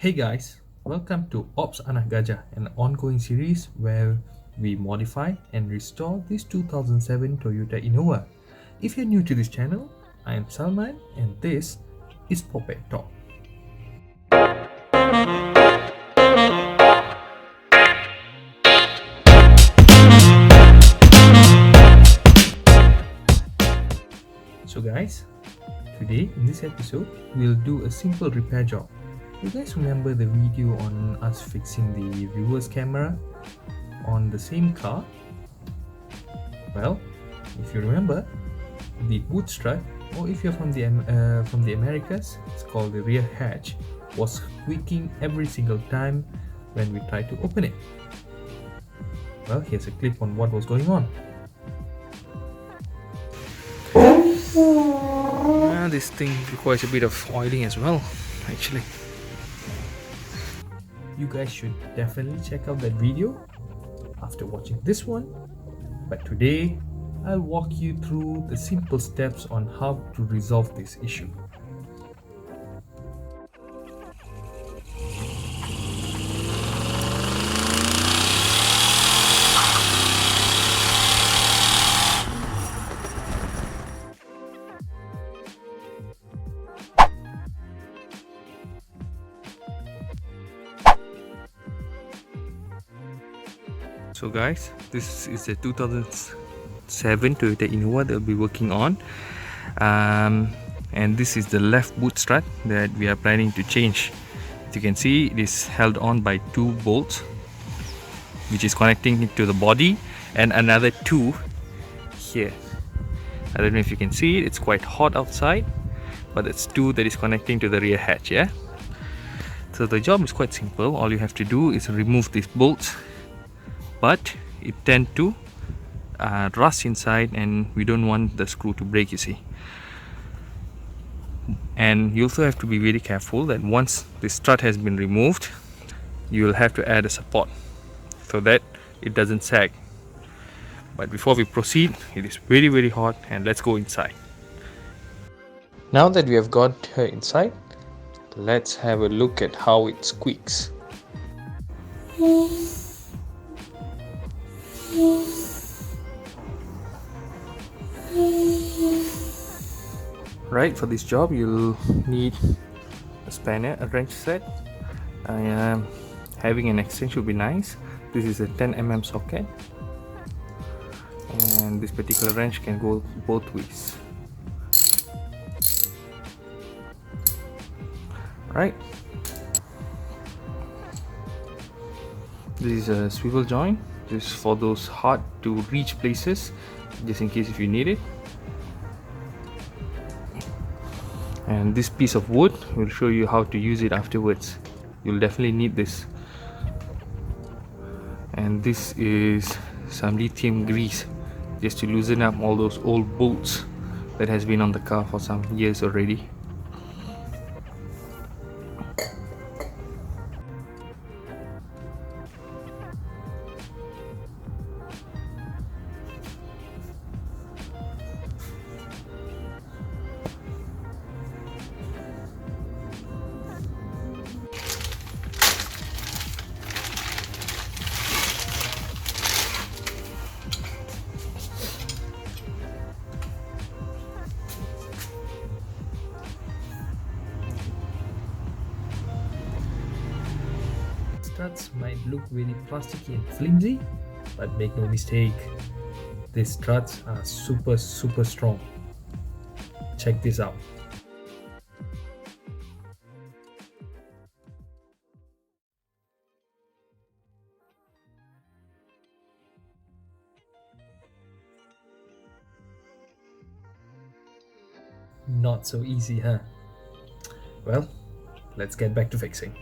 Hey guys, welcome to Ops Anak Gajah, an ongoing series where we modify and restore this 2007 Toyota Innova. If you're new to this channel, I am Salman and this is Popeye Talk. So guys, today in this episode, we'll do a simple repair job. You guys remember the video on us fixing the reverse camera on the same car? Well, if you remember, the boot strut, or if you're from the Americas, it's called the rear hatch, was squeaking every single time when we tried to open it. Well, here's a clip on what was going on. This thing requires a bit of oiling as well, actually. You guys should definitely check out that video after watching this one. But today, I'll walk you through the simple steps on how to resolve this issue. So guys, this is a 2007 Toyota Innova that we'll be working on, and this is the left boot strut that we are planning to change. As you can see, it is held on by two bolts which is connecting it to the body, and another two here. I don't know if you can see it, it's quite hot outside, but it's two that is connecting to the rear hatch. Yeah, so the job is quite simple. All you have to do is remove these bolts, but it tend to rust inside and we don't want the screw to break, you see. And you also have to be very careful that once the strut has been removed, you will have to add a support so that it doesn't sag. But before we proceed, it is very hot, and let's go inside. Now that we have got her inside, let's have a look at how it squeaks. Right, for this job you'll need a spanner, a wrench set. Having an extension would be nice. This is a 10 mm socket, and this particular wrench can go both ways. Right, this is a swivel joint, just for those hard to reach places, just in case if you need it. And this piece of wood will show you how to use it afterwards. You'll definitely need this. And this is some lithium grease, just to loosen up all those old bolts that has been on the car for some years already. Struts might look very plasticky and flimsy, but make no mistake, these struts are super strong. Check this out. Not so easy, huh? Well, let's get back to fixing.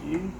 in.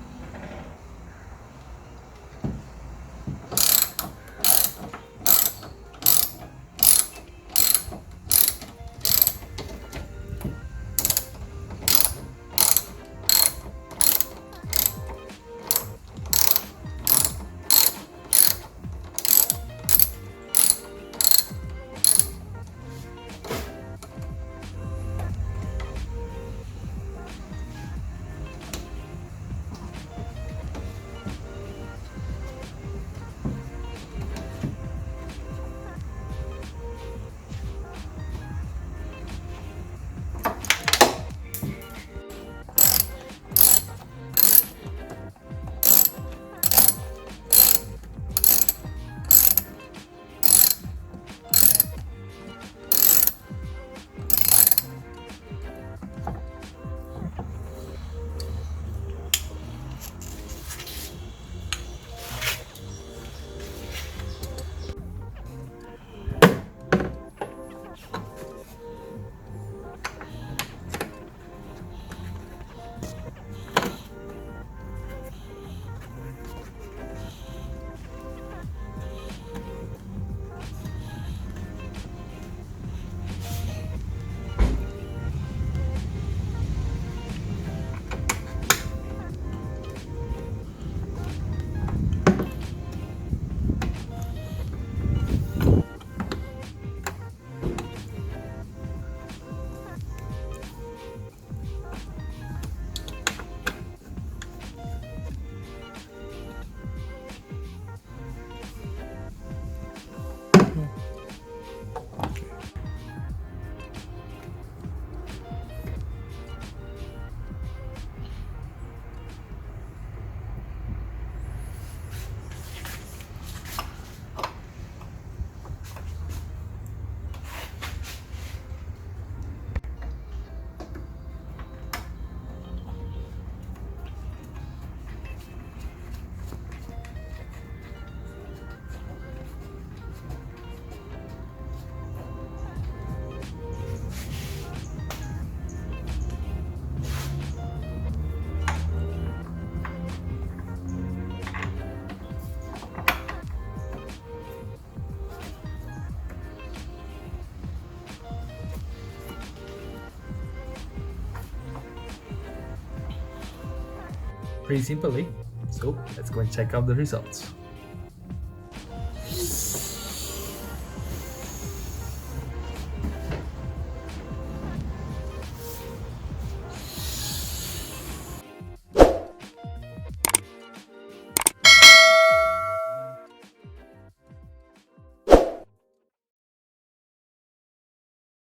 Pretty simply. So let's go and check out the results.